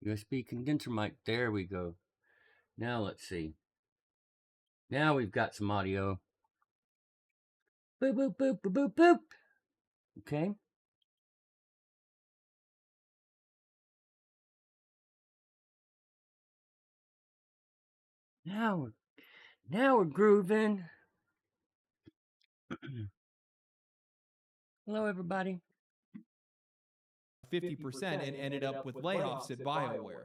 USB condenser mic. There we go. Now let's see. Now we've got some audio. Boop, boop, boop, boop, boop, boop. Okay. Now we're grooving. Hello, everybody. 50% and ended up with layoffs at BioWare.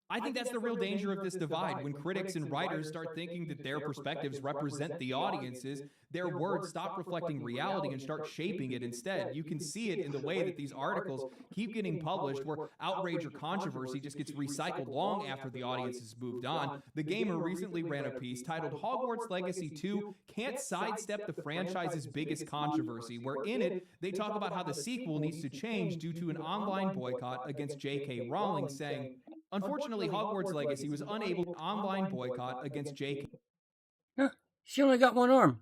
I think that's the real danger of this divide. When critics and writers start thinking that their perspectives represent the audiences, their words stop reflecting reality and start shaping it instead. You can see it in the way that these articles keep getting published, where outrage or controversy just gets recycled long after the audience has moved on. The Gamer recently ran a piece titled Hogwarts Legacy 2 Can't Sidestep the Franchise's Biggest Controversy, where in it, they talk about how the sequel needs to change due to an online boycott against J.K. Rowling, saying, unfortunately, Hogwarts Legacy was unable to online boycott against J.K. Huh, she only got one arm.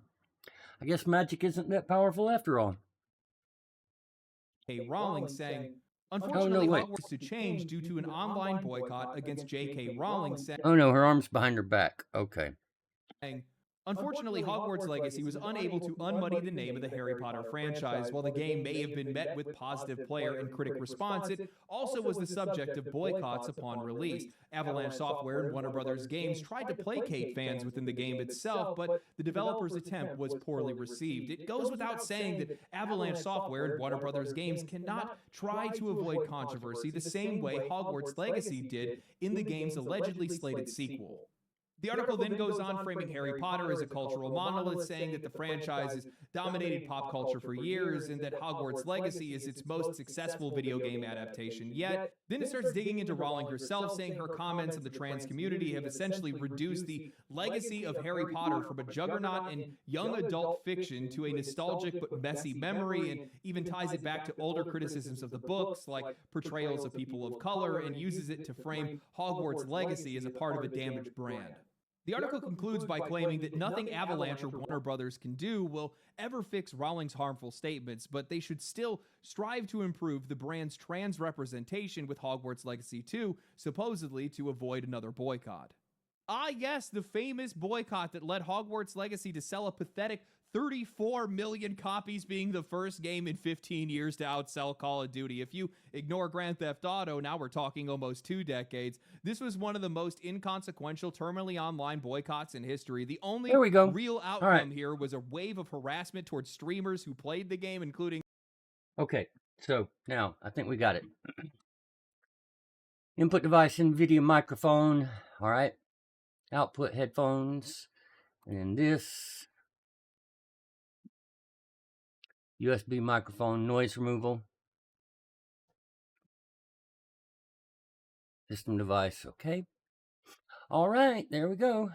I guess magic isn't that powerful after all. Rowling, saying, unfortunately, Hogwarts to change due to an online boycott against J.K. Rowling, saying, oh no, her arm's behind her back. Okay. unfortunately, Hogwarts Legacy was unable to unmuddy the name of the Harry Potter franchise. While the game may have been met with positive player and critic response, it also was the subject of boycotts upon release. Avalanche Software and Warner Brothers Games tried to placate fans within the game itself, but the developer's attempt was poorly received. It goes without saying that Avalanche Software and Warner Brothers Games cannot try to avoid controversy the same way Hogwarts Legacy did in the game's allegedly slated sequel. The article then goes on framing Harry Potter as a cultural monolith, saying that the franchise has dominated pop culture for years and that Hogwarts Legacy is its most successful video game adaptation yet. Then it starts digging into Rowling herself, saying her comments of the trans community have essentially reduced the legacy of Harry Potter from a juggernaut in young adult fiction to a nostalgic but messy memory, and even ties it back to older criticisms of the books, like portrayals of people of color, and uses it to frame Hogwarts Legacy as a part of a damaged brand. The article concludes by claiming that nothing Avalanche or Warner Brothers can do will ever fix Rowling's harmful statements, but they should still strive to improve the brand's trans representation with Hogwarts Legacy 2, supposedly to avoid another boycott. Ah yes, the famous boycott that led Hogwarts Legacy to sell a pathetic 34 million copies, being the first game in 15 years to outsell Call of Duty. If you ignore Grand Theft Auto, now we're talking almost 2 decades. This was one of the most inconsequential terminally online boycotts in history. The only real outcome here was a wave of harassment towards streamers who played the game, including... Okay, so now I think we got it. Input device, NVIDIA microphone. All right. Output headphones. And this USB microphone, noise removal. System device, okay. All right, there we go.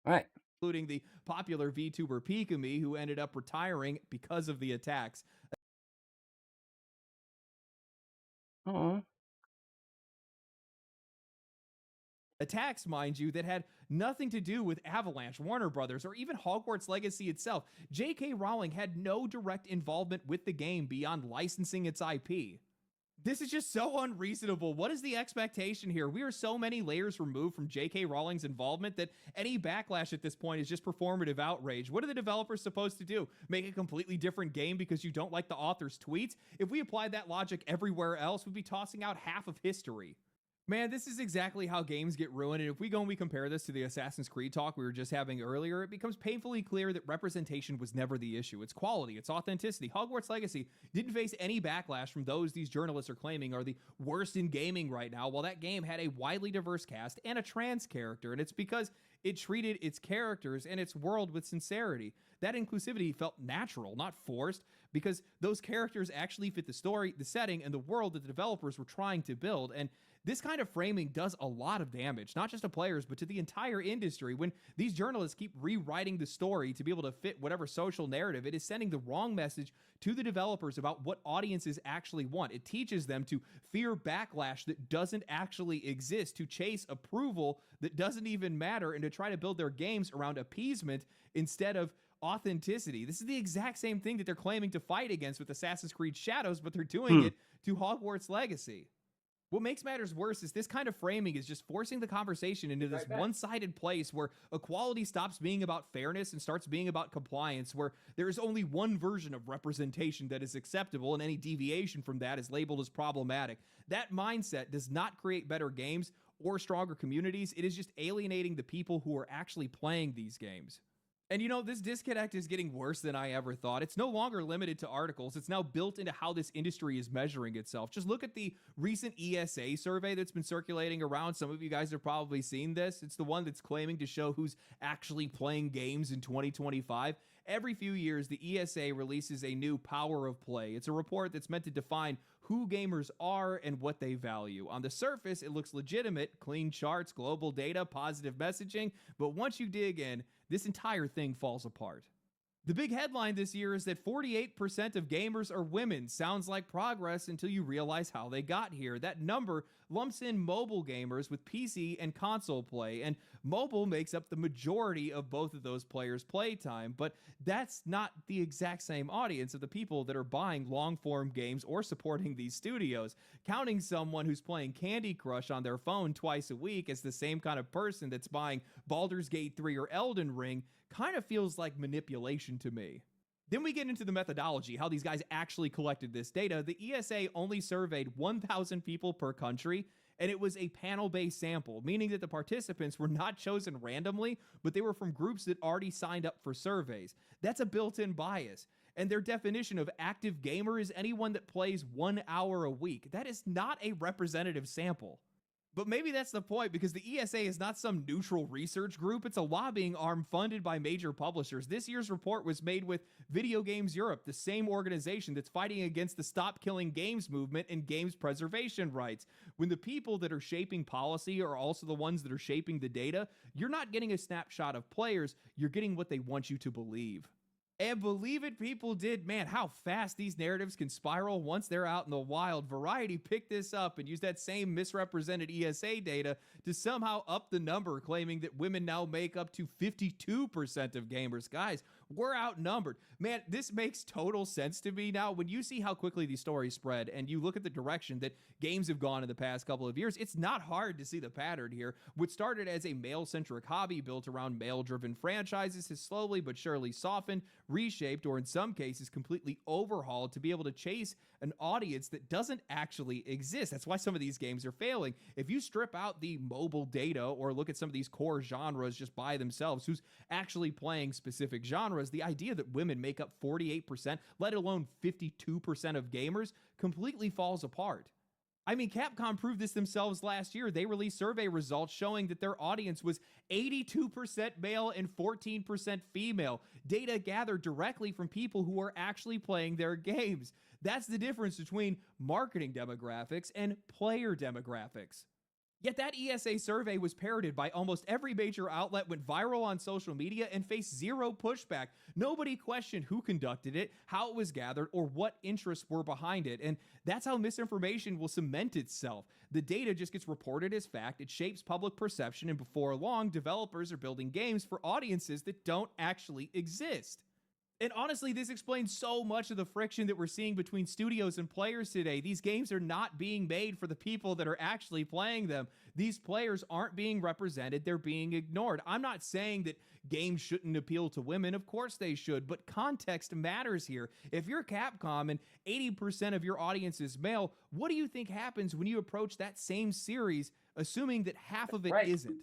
All right. Including the popular VTuber Pikami, who ended up retiring because of the attacks. Attacks, mind you, that had nothing to do with Avalanche, Warner Brothers, or even Hogwarts Legacy itself. J.K. Rowling had no direct involvement with the game beyond licensing its IP. This is just so unreasonable. What is the expectation here? We are so many layers removed from J.K. Rowling's involvement that any backlash at this point is just performative outrage. What are the developers supposed to do? Make a completely different game because you don't like the author's tweets? If we applied that logic everywhere else, we'd be tossing out half of history. Man, this is exactly how games get ruined, and if we go and we compare this to the Assassin's Creed talk we were just having earlier, it becomes painfully clear that representation was never the issue. It's quality, it's authenticity. Hogwarts Legacy didn't face any backlash from those these journalists are claiming are the worst in gaming right now, while that game had a widely diverse cast and a trans character, and it's because it treated its characters and its world with sincerity. That inclusivity felt natural, not forced, because those characters actually fit the story, the setting, and the world that the developers were trying to build, and this kind of framing does a lot of damage, not just to players, but to the entire industry. When these journalists keep rewriting the story to be able to fit whatever social narrative, it is sending the wrong message to the developers about what audiences actually want. It teaches them to fear backlash that doesn't actually exist, to chase approval that doesn't even matter, and to try to build their games around appeasement instead of authenticity. This is the exact same thing that they're claiming to fight against with Assassin's Creed Shadows, but they're doing it to Hogwarts Legacy. What makes matters worse is this kind of framing is just forcing the conversation into this one-sided place where equality stops being about fairness and starts being about compliance, where there is only one version of representation that is acceptable and any deviation from that is labeled as problematic. That mindset does not create better games or stronger communities. It is just alienating the people who are actually playing these games. And this disconnect is getting worse than I ever thought. It's no longer limited to articles. It's now built into how this industry is measuring itself. Just look at the recent ESA survey that's been circulating around. Some of you guys have probably seen this. It's the one that's claiming to show who's actually playing games in 2025. Every few years, the ESA releases a new power of play. It's a report that's meant to define who gamers are and what they value. On the surface, it looks legitimate, clean charts, global data, positive messaging, but once you dig in, this entire thing falls apart. The big headline this year is that 48% of gamers are women. Sounds like progress until you realize how they got here. That number lumps in mobile gamers with PC and console play, and mobile makes up the majority of both of those players' playtime, but that's not the exact same audience of the people that are buying long-form games or supporting these studios. Counting someone who's playing Candy Crush on their phone twice a week as the same kind of person that's buying Baldur's Gate 3 or Elden Ring kind of feels like manipulation to me. Then we get into the methodology, how these guys actually collected this data. The ESA only surveyed 1,000 people per country, and it was a panel-based sample, meaning that the participants were not chosen randomly, but they were from groups that already signed up for surveys. That's a built-in bias. And their definition of active gamer is anyone that plays 1 hour a week. That is not a representative sample. But maybe that's the point, because the ESA is not some neutral research group. It's a lobbying arm funded by major publishers. This year's report was made with Video Games Europe, the same organization that's fighting against the Stop Killing Games movement and games preservation rights. When the people that are shaping policy are also the ones that are shaping the data, you're not getting a snapshot of players, you're getting what they want you to believe. And believe it, people did. Man, how fast these narratives can spiral once they're out in the wild. Variety picked this up and used that same misrepresented ESA data to somehow up the number, claiming that women now make up to 52% of gamers. Guys, we're outnumbered. Man, this makes total sense to me now. When you see how quickly these stories spread and you look at the direction that games have gone in the past couple of years, it's not hard to see the pattern here. What started as a male-centric hobby built around male-driven franchises has slowly but surely softened, reshaped, or in some cases completely overhauled to be able to chase an audience that doesn't actually exist. That's why some of these games are failing. If you strip out the mobile data or look at some of these core genres just by themselves, who's actually playing specific genres, the idea that women make up 48%, let alone 52% of gamers, completely falls apart. I mean, Capcom proved this themselves last year. They released survey results showing that their audience was 82% male and 14% female. Data gathered directly from people who are actually playing their games. That's the difference between marketing demographics and player demographics. Yet that ESA survey was parroted by almost every major outlet, went viral on social media, and faced zero pushback. Nobody questioned who conducted it, how it was gathered, or what interests were behind it. And that's how misinformation will cement itself. The data just gets reported as fact, it shapes public perception, and before long, developers are building games for audiences that don't actually exist. And honestly, this explains so much of the friction that we're seeing between studios and players today. These games are not being made for the people that are actually playing them. These players aren't being represented, they're being ignored. I'm not saying that games shouldn't appeal to women, of course they should, but context matters here. If you're Capcom and 80% of your audience is male, what do you think happens when you approach that same series, assuming that half of it isn't?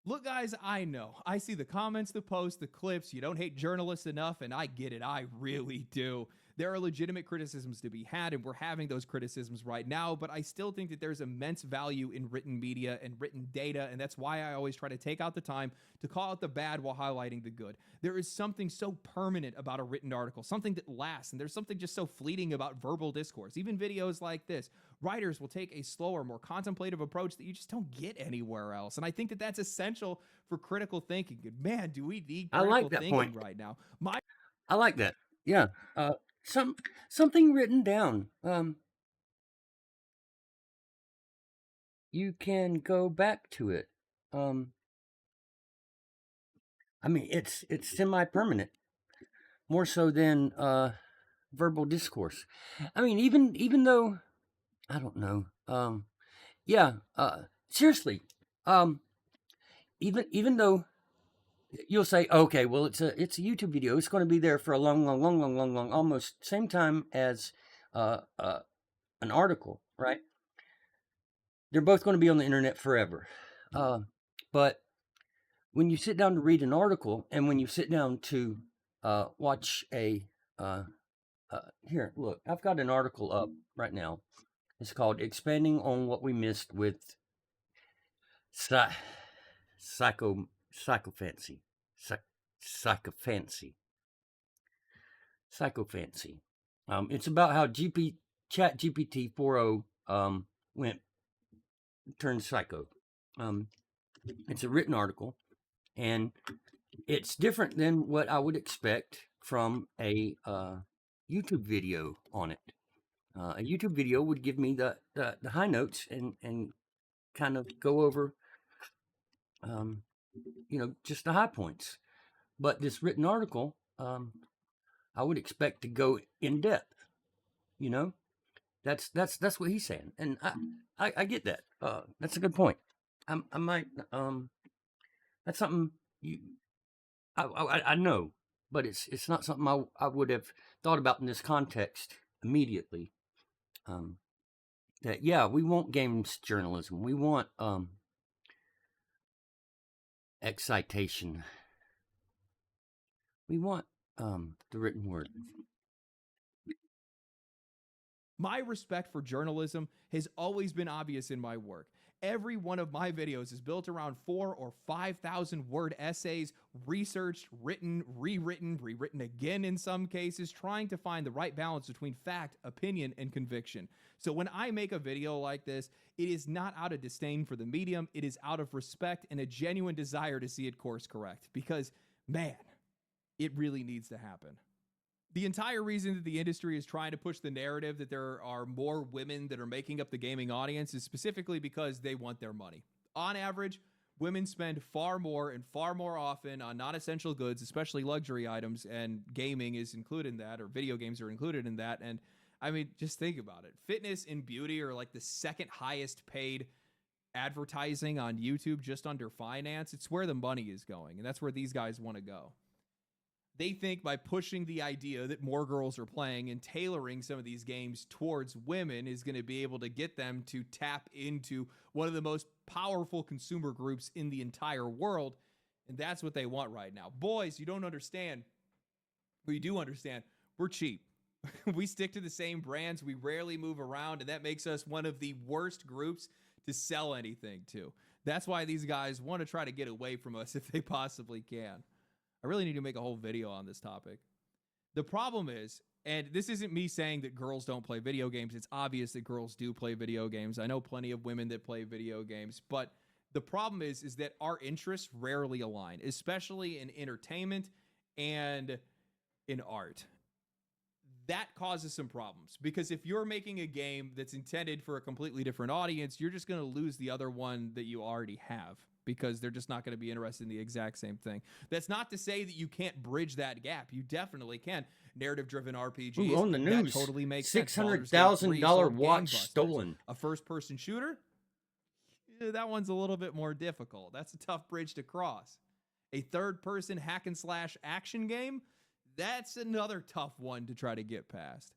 Look, guys, I know. I see the comments, the posts, the clips. You don't hate journalists enough, and I get it. I really do. There are legitimate criticisms to be had, and we're having those criticisms right now, but I still think that there's immense value in written media and written data, and that's why I always try to take out the time to call out the bad while highlighting the good. There is something so permanent about a written article, something that lasts, and there's something just so fleeting about verbal discourse. Even videos like this, writers will take a slower, more contemplative approach that you just don't get anywhere else, and I think that that's essential for critical thinking. And man, do we need critical thinking right now. I like that. Yeah. Something written down. You can go back to it. I mean, it's semi-permanent, more so than verbal discourse. I mean, even though, I don't know, Yeah. Seriously. Um, even though you'll say, okay, well, it's a YouTube video. It's going to be there for a long, almost same time as an article, right? They're both going to be on the internet forever. But when you sit down to read an article, and when you sit down to watch a here, look, I've got an article up right now. It's called "Expanding on What We Missed with Psy- Psychophancy." Psychophancy. Psychophancy. It's about how Chat GPT 4.0 went turned psycho. It's a written article, and it's different than what I would expect from a YouTube video on it. A YouTube video would give me the high notes and kind of go over, just the high points. But this written article, I would expect to go in depth. You know, that's what he's saying, and I get that. That's a good point. I might that's something I know, but it's not something I would have thought about in this context immediately. That yeah, we want games journalism. We want excitation. We want the written word. My respect for journalism has always been obvious in my work. Every one of my videos is built around 4,000 or 5,000 word essays, researched, written, rewritten again in some cases, trying to find the right balance between fact, opinion, and conviction. So when I make a video like this, it is not out of disdain for the medium. It is out of respect and a genuine desire to see it course correct. Because, man, it really needs to happen. The entire reason that the industry is trying to push the narrative that there are more women that are making up the gaming audience is specifically because they want their money. On average, women spend far more and far more often on non-essential goods, especially luxury items, and gaming is included in that, or video games are included in that. And I mean, just think about it. Fitness and beauty are like the second highest paid advertising on YouTube, just under finance. It's where the money is going, and that's where these guys want to go. They think by pushing the idea that more girls are playing and tailoring some of these games towards women is going to be able to get them to tap into one of the most powerful consumer groups in the entire world. And that's what they want right now. Boys, you don't understand. Well, you do understand. We're cheap. We stick to the same brands. We rarely move around, and that makes us one of the worst groups to sell anything to. That's why these guys want to try to get away from us if they possibly can. I really need to make a whole video on this topic. The problem is, and this isn't me saying that girls don't play video games. It's obvious that girls do play video games. I know plenty of women that play video games, but the problem is that our interests rarely align, especially in entertainment and in art. That causes some problems because if you're making a game that's intended for a completely different audience, you're just going to lose the other one that you already have because they're just not going to be interested in the exact same thing. That's not to say that you can't bridge that gap. You definitely can. Narrative-driven RPGs, Ooh, on the news, that totally makes sense. $600,000 watch stolen. A first-person shooter? That one's a little bit more difficult. That's a tough bridge to cross. A third-person hack-and-slash action game? That's another tough one to try to get past.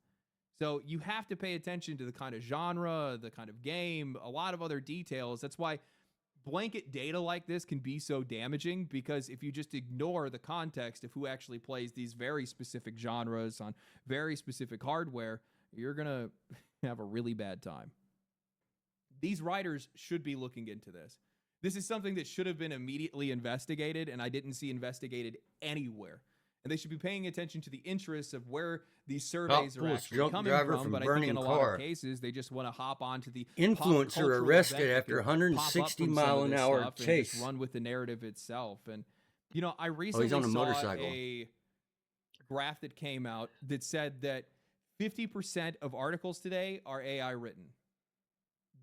So you have to pay attention to the kind of genre, the kind of game, a lot of other details. That's why blanket data like this can be so damaging, because if you just ignore the context of who actually plays these very specific genres on very specific hardware, you're going to have a really bad time. These writers should be looking into this. This is something that should have been immediately investigated, and I didn't see investigated anywhere. And they should be paying attention to the interests of where these surveys are actually coming from. But I think in a lot of cases, they just want to hop onto the influencer arrested after 160-mile-an-hour chase. And just run with the narrative itself. And you know, I recently saw a graph that came out that said that 50% of articles today are AI written.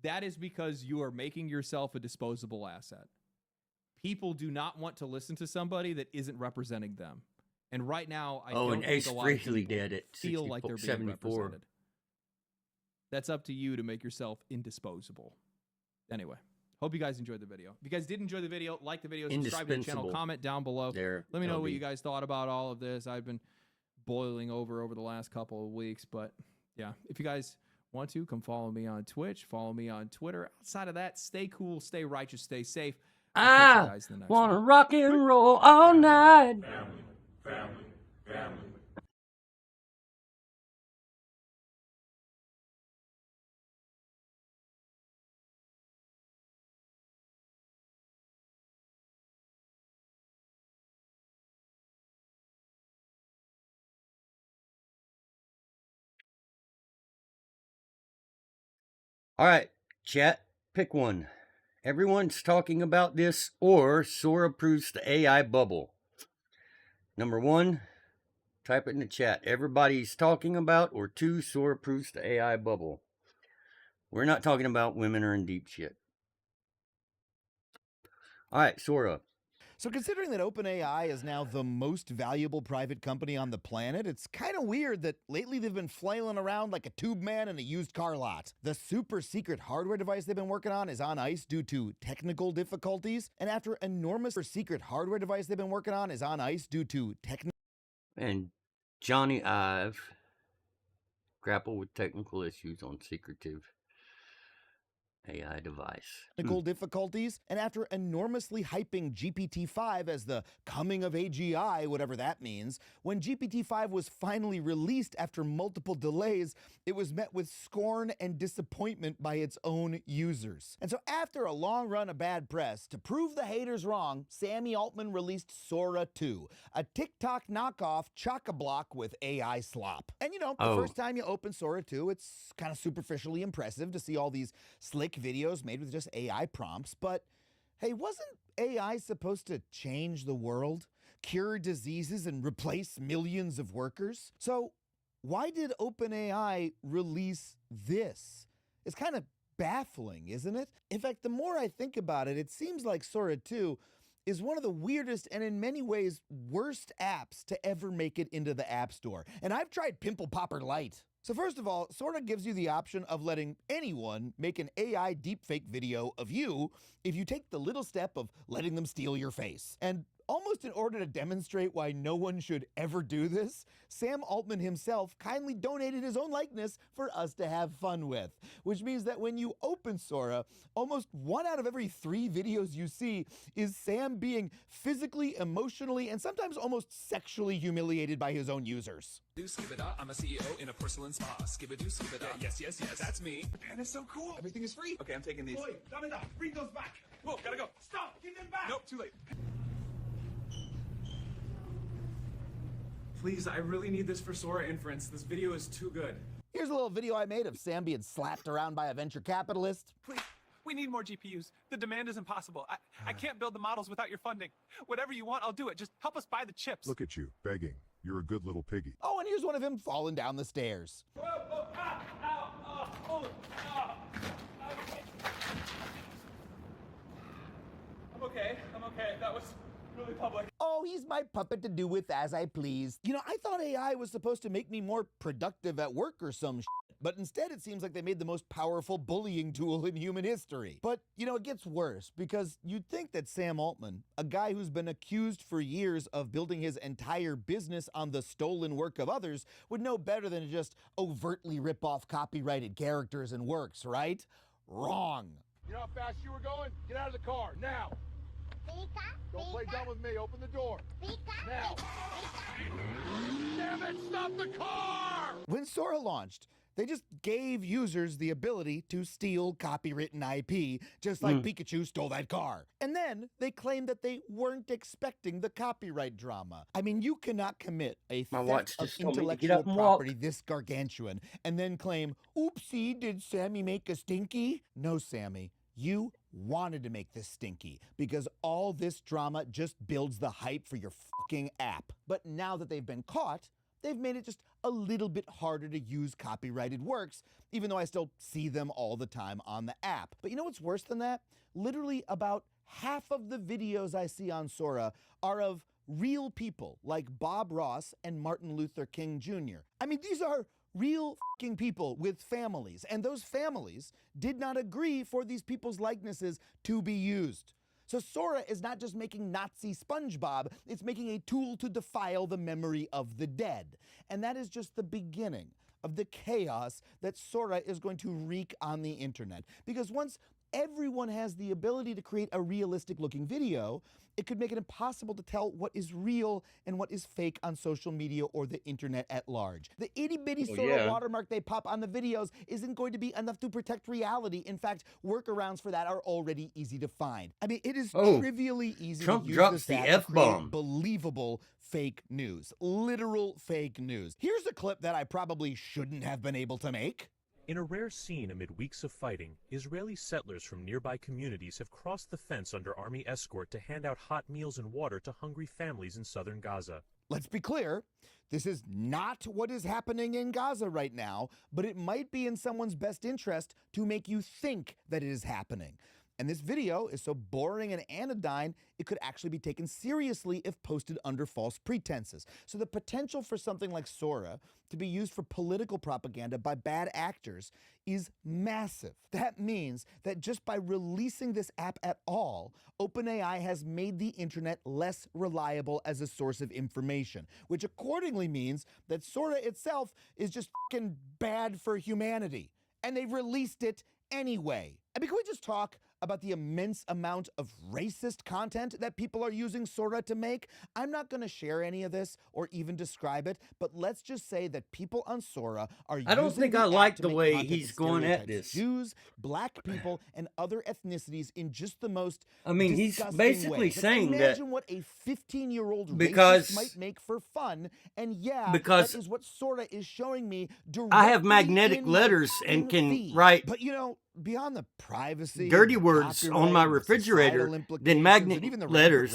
That is because you are making yourself a disposable asset. People do not want to listen to somebody that isn't representing them. And right now, I don't think a lot of people feel like they're being represented. That's up to you to make yourself indisposable. Anyway, hope you guys enjoyed the video. If you guys did enjoy the video, like the video, subscribe to the channel, Indispensable. comment down below. There, Let me know what LB. you guys thought about all of this. I've been boiling over the last couple of weeks, but yeah, if you guys want to, come follow me on Twitch, follow me on Twitter. Outside of that, stay cool, stay righteous, stay safe. I'll catch you guys in the next Wanna one. rock and roll all night. Family. All right, chat, pick one. Everyone's talking about this, or Sora proves the AI bubble. Number one, type it in the chat. Everybody's talking about, or two, Sora proves the AI bubble. We're not talking about women are in deep shit. All right, Sora. So considering that OpenAI is now the most valuable private company on the planet, it's kind of weird that lately they've been flailing around like a tube man in a used car lot. The super secret hardware device they've been working on is on ice due to technical difficulties, and after enormous secret hardware device they've been working on is on ice due to And Johnny Ive grapple with technical issues on secretive AI device. technical difficulties, and after enormously hyping GPT-5 as the coming of AGI, whatever that means, when GPT-5 was finally released after multiple delays, it was met with scorn and disappointment by its own users. And so after a long run of bad press, to prove the haters wrong, Sammy Altman released Sora 2, a TikTok knockoff chock-a-block with AI slop. And you know, the first time you open Sora 2, it's kind of superficially impressive to see all these slick videos made with just AI prompts, but hey, wasn't AI supposed to change the world, cure diseases, and replace millions of workers? So why did OpenAI release this? It's kind of baffling, isn't it? In fact, the more I think about it, it seems like Sora 2 is one of the weirdest and in many ways worst apps to ever make it into the App Store. And I've tried Pimple Popper Lite. So first of all, Sora gives you the option of letting anyone make an AI deepfake video of you if you take the little step of letting them steal your face. And almost in order to demonstrate why no one should ever do this, Sam Altman himself kindly donated his own likeness for us to have fun with. Which means that when you open Sora, almost 1 out of every 3 videos you see is Sam being physically, emotionally, and sometimes almost sexually humiliated by his own users. I'm a CEO in a porcelain spa. Skibadoo, skibada. Yes, that's me. And it's so cool. Everything is free. Okay, I'm taking these. Boy, bring those back. Whoa, gotta go. Stop, give them back. Nope, too late. Please, I really need this for Sora inference. This video is too good. Here's a little video I made of Sam being slapped around by a venture capitalist. Please, we need more GPUs. The demand is impossible. I can't build the models without your funding. Whatever you want, I'll do it. Just help us buy the chips. Look at you, begging. You're a good little piggy. Oh, and here's one of him falling down the stairs. I'm okay. That was really public. Oh, he's my puppet to do with as I please. You know, I thought AI was supposed to make me more productive at work or some shit, but instead it seems like they made the most powerful bullying tool in human history. But, you know, it gets worse because you'd think that Sam Altman, a guy who's been accused for years of building his entire business on the stolen work of others, would know better than to just overtly rip off copyrighted characters and works, right? Wrong. You know how fast you were going? Get out of the car, now! Don't play dumb with me, open the door. Now! Damn it, stop the car! When Sora launched, they just gave users the ability to steal copywritten IP, just like Pikachu stole that car. And then they claimed that they weren't expecting the copyright drama. I mean, you cannot commit a My watch theft of just told me to get intellectual up and walk. property this gargantuan and then claim, oopsie, did Sammy make a stinky? No, Sammy. You wanted to make this stinky because all this drama just builds the hype for your fucking app. But now that they've been caught, they've made it just a little bit harder to use copyrighted works, even though I still see them all the time on the app. But you know what's worse than that? Literally about half of the videos I see on Sora are of real people like Bob Ross and Martin Luther King Jr. I mean, these are real fucking people with families, and those families did not agree for these people's likenesses to be used. So Sora is not just making Nazi SpongeBob, it's making a tool to defile the memory of the dead. And that is just the beginning of the chaos that Sora is going to wreak on the internet. Because once everyone has the ability to create a realistic looking video, it could make it impossible to tell what is real and what is fake on social media or the internet at large. The itty bitty Sora watermark they pop on the videos isn't going to be enough to protect reality. In fact, workarounds for that are already easy to find. I mean, it is trivially easy Trump to use drops this the app to create F-bomb. believable fake news. Literal fake news. Here's a clip that I probably shouldn't have been able to make. In a rare scene amid weeks of fighting, Israeli settlers from nearby communities have crossed the fence under army escort to hand out hot meals and water to hungry families in southern Gaza. Let's be clear, this is not what is happening in Gaza right now, but it might be in someone's best interest to make you think that it is happening. And this video is so boring and anodyne, it could actually be taken seriously if posted under false pretenses. So the potential for something like Sora to be used for political propaganda by bad actors is massive. That means that just by releasing this app at all, OpenAI has made the internet less reliable as a source of information, which accordingly means that Sora itself is just fucking bad for humanity. And they've released it anyway. I mean, can we just talk about the immense amount of racist content that people are using Sora to make? I'm not going to share any of this or even describe it, but let's just say that people on Sora are I don't using think the I app like to the make way content he's that going at stereotypes this. Jews, black people, and other ethnicities in just the most I mean, he's disgusting basically ways. Like, saying that imagine what a 15-year-old because- racist might make for fun, and yeah, because that is what Sora is showing me directly I have magnetic in my letters and fucking can feed. write But you know, beyond the privacy, dirty and words on my copyright, and refrigerator, societal then implications, and even the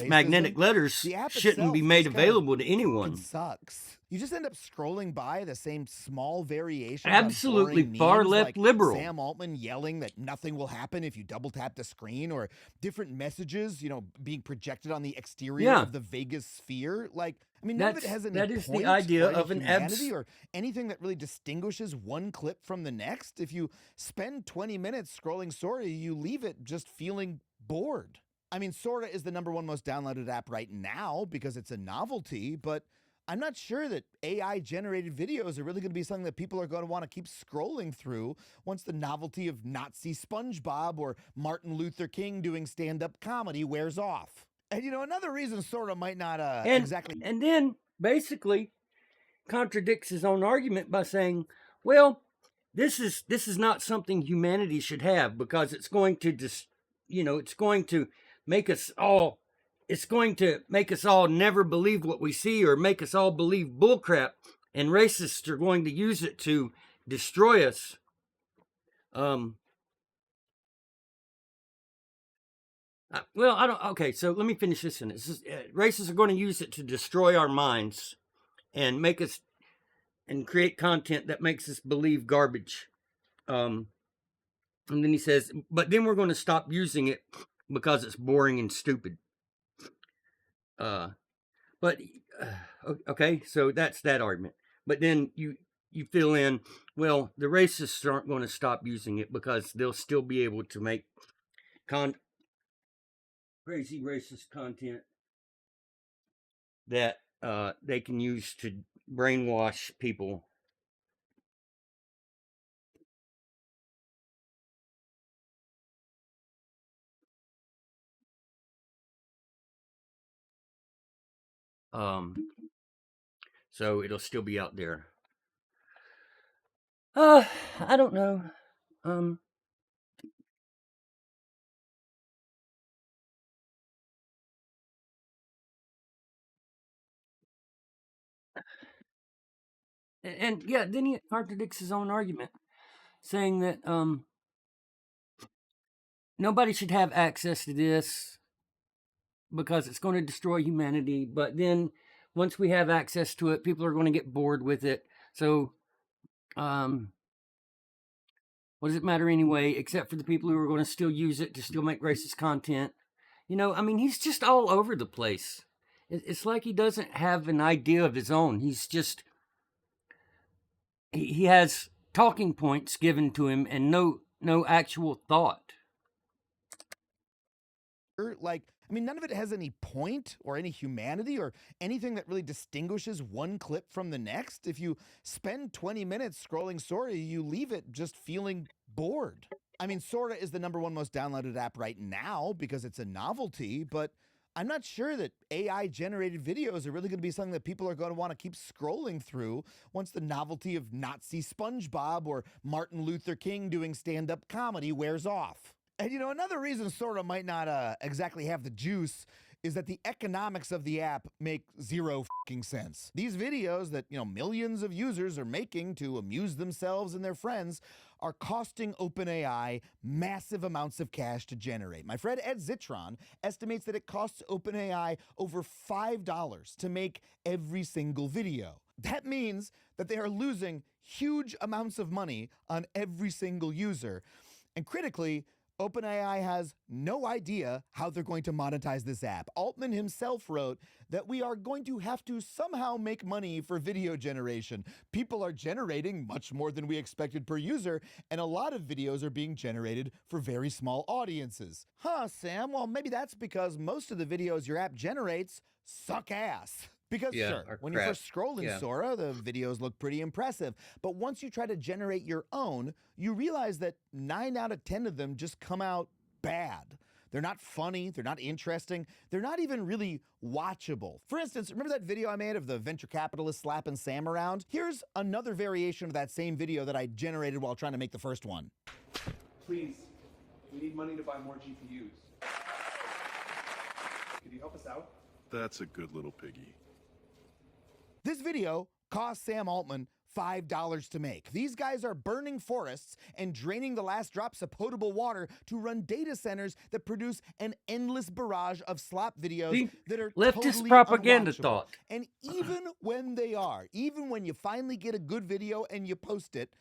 magnetic letters the app shouldn't be itself made just kinda available to anyone. sucks. You just end up scrolling by the same small variations. Absolutely on boring far memes left like liberal. Sam Altman yelling that nothing will happen if you double tap the screen, or different messages, being projected on the exterior of the Vegas sphere. Like, I mean, none of it has any that is the point idea or any of an humanity or anything that really distinguishes one clip from the next. If you spend 20 minutes scrolling Sora, you leave it just feeling bored. I mean, Sora is the #1 most downloaded app right now because it's a novelty, but I'm not sure that AI-generated videos are really going to be something that people are going to want to keep scrolling through once the novelty of Nazi SpongeBob or Martin Luther King doing stand-up comedy wears off. And another reason Sora might not exactly... And then, basically, contradicts his own argument by saying, well, this is not something humanity should have because it's going to it's going to make us all... It's going to make us all never believe what we see or make us all believe bullcrap, and racists are going to use it to destroy us. Well, I don't... Okay, so let me finish this sentence. Racists are going to use it to destroy our minds and make us... and create content that makes us believe garbage. And then he says, but then we're going to stop using it because it's boring and stupid. Okay, so that's that argument. But then you fill in, well, the racists aren't going to stop using it because they'll still be able to make crazy racist content that they can use to brainwash people. So it'll still be out there. I don't know. And yeah, then he contradicts his own argument, saying that nobody should have access to this because it's going to destroy humanity. But then once we have access to it, people are going to get bored with it. So what does it matter anyway, except for the people who are going to still use it to still make racist content? I mean, he's just all over the place. It's like he doesn't have an idea of his own. He's just he has talking points given to him and no actual thought. Like, I mean, none of it has any point or any humanity or anything that really distinguishes one clip from the next. If you spend 20 minutes scrolling Sora, you leave it just feeling bored. I mean, Sora is the #1 most downloaded app right now because it's a novelty, but I'm not sure that AI generated videos are really going to be something that people are going to want to keep scrolling through once the novelty of Nazi SpongeBob or Martin Luther King doing stand-up comedy wears off. And another reason Sora might not exactly have the juice is that the economics of the app make zero fucking sense. These videos that, millions of users are making to amuse themselves and their friends are costing OpenAI massive amounts of cash to generate. My friend Ed Zitron estimates that it costs OpenAI over $5 to make every single video. That means that they are losing huge amounts of money on every single user. And critically, OpenAI has no idea how they're going to monetize this app. Altman himself wrote that we are going to have to somehow make money for video generation. People are generating much more than we expected per user, and a lot of videos are being generated for very small audiences. Huh, Sam? Well, maybe that's because most of the videos your app generates suck ass. Because sure, when you first scroll in Sora, the videos look pretty impressive. But once you try to generate your own, you realize that 9 out of 10 of them just come out bad. They're not funny, they're not interesting, they're not even really watchable. For instance, remember that video I made of the venture capitalist slapping Sam around? Here's another variation of that same video that I generated while trying to make the first one. Please, we need money to buy more GPUs. Could you help us out? That's a good little piggy. This video cost Sam Altman $5 to make. These guys are burning forests and draining the last drops of potable water to run data centers that produce an endless barrage of slop videos that are leftist totally propaganda unwatchable. thought. And even when you finally get a good video and you post it,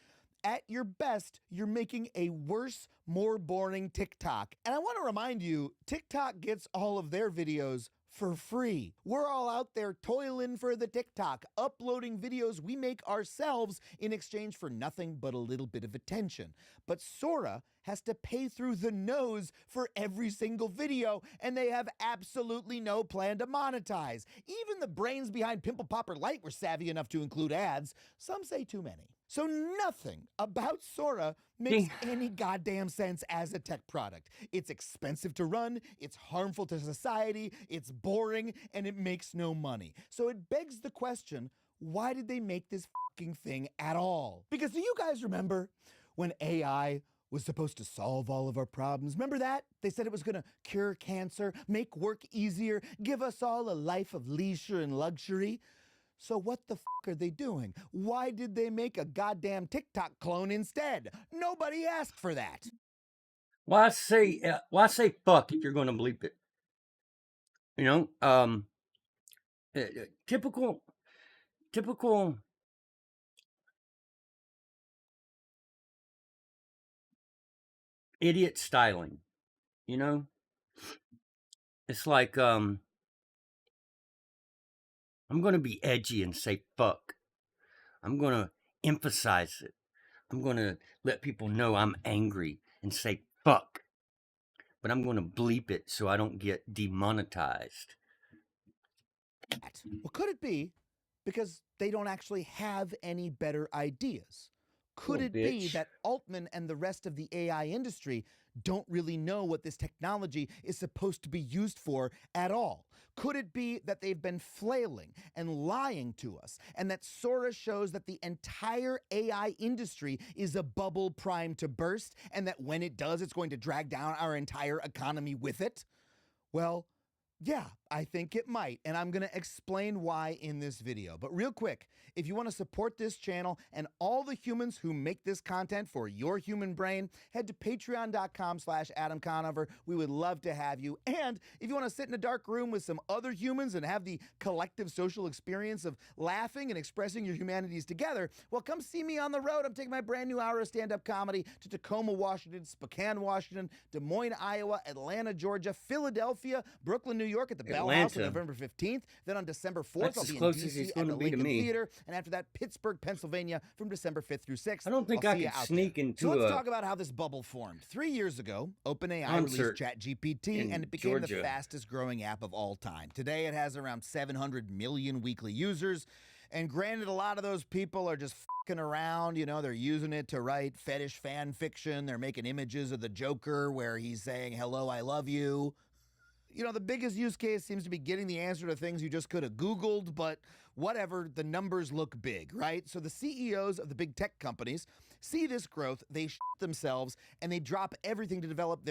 at your best, you're making a worse, more boring TikTok. And I want to remind you, TikTok gets all of their videos for free. We're all out there toiling for the TikTok, uploading videos we make ourselves in exchange for nothing but a little bit of attention. But Sora has to pay through the nose for every single video, and they have absolutely no plan to monetize. Even the brains behind Pimple Popper Light were savvy enough to include ads. Some say too many. So nothing about Sora makes any goddamn sense as a tech product. It's expensive to run, it's harmful to society, it's boring, and it makes no money. So it begs the question, why did they make this fucking thing at all? Because do you guys remember when AI was supposed to solve all of our problems? Remember that? They said it was gonna cure cancer, make work easier, give us all a life of leisure and luxury. So what the fuck are they doing? Why did they make a goddamn TikTok clone instead? Nobody asked for that. Why say fuck if you're going to bleep it? Typical idiot styling. It's like I'm going to be edgy and say fuck. I'm going to emphasize it. I'm going to let people know I'm angry and say fuck. But I'm going to bleep it so I don't get demonetized. Well, could it be because they don't actually have any better ideas? Could it be that Altman and the rest of the AI industry don't really know what this technology is supposed to be used for at all? Could it be that they've been flailing and lying to us, and that Sora shows that the entire AI industry is a bubble primed to burst, and that when it does, it's going to drag down our entire economy with it? Well, yeah, I think it might, and I'm going to explain why in this video. But real quick, if you want to support this channel and all the humans who make this content for your human brain, head to patreon.com/Adam Conover. We would love to have you. And if you want to sit in a dark room with some other humans and have the collective social experience of laughing and expressing your humanities together, well, come see me on the road. I'm taking my brand new hour of stand-up comedy to Tacoma, Washington, Spokane, Washington, Des Moines, Iowa, Atlanta, Georgia, Philadelphia, Brooklyn, New York at the Bell House on Atlanta. November 15th. Then on December 4th, That's I'll as be in close as D.C. he's at gonna the be to Lincoln me. Theater. And after that, Pittsburgh, Pennsylvania from December 5th through 6th. I don't think I'll I see you could out sneak there. into So let's a talk about how this bubble formed. 3 years ago, OpenAI concert released ChatGPT, in and it became the Georgia. fastest growing app of all time. Today, it has around 700 million weekly users. And granted, a lot of those people are just fucking around. You know, they're using it to write fetish fan fiction. They're making images of the Joker where he's saying, hello, I love you. You know, the biggest use case seems to be getting the answer to things you just could have Googled, but whatever, the numbers look big, right? So the CEOs of the big tech companies see this growth, they shit themselves, and they drop everything to develop their